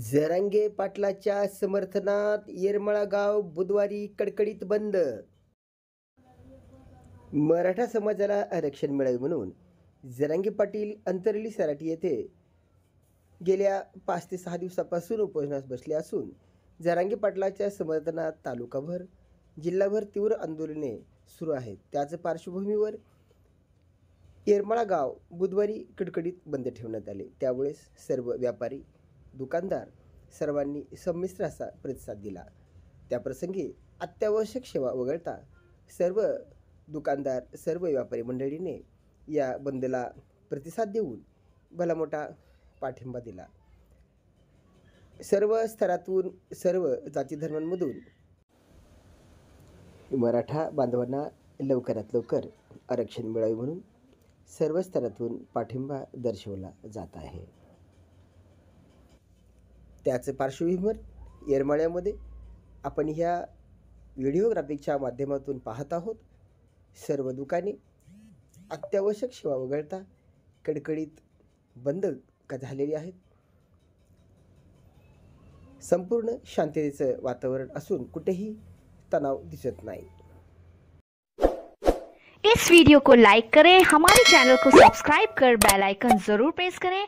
जरांगे पाटलाच्या समर्थनात येरमाळा गाव बुधवारी कडकडीत बंद। मराठा समाजाला आरक्षण मिळावे म्हणून जरांगे पाटील अंतरली सराटी येथे गेल्या 5 ते 6 दिवसापासून उपोषणास बसले असून जरांगे पाटलाच्या समर्थनात तालुकाभर जिल्हाभर तीव्र आंदोलने सुरू आहेत। त्याच पार्श्वभूमीवर येरमाळा गाव बुधवारी कडकडीत बंद ठेवण्यात आले। त्यावेळेस सर्व व्यापारी दुकानदार सर्वांनी संमिश्र असा प्रतिसाद दिला। त्याप्रसंगी अत्यावश्यक सेवा वगळता सर्व दुकानदार सर्व व्यापारी मंडळीने या बंदला प्रतिसाद देऊन भलामोठा पाठिंबा दिला। सर्व स्तरातून सर्व जाती धर्मांमधून मराठा बांधवांना लवकरात लवकर आरक्षण मिळावे म्हणून सर्व स्तरातून पाठिंबा दर्शवला जात आहे। त्याच पार्श्वभूमीवर येरमाळ्यामध्ये आपण ह्या व्हिडिओग्राफिकच्या माध्यमातून पाहत आहोत। सर्व दुकाने अत्यावश्यक सेवा वगळता कडकडीत बंद झालेली आहेत। संपूर्ण शांततेचं वातावरण असून कुठेही तणाव दिसत नाही। इस वीडियो को लाइक करें, हमारे चैनल को सब्सक्राइब कर बेल आइकन जरूर प्रेस करें।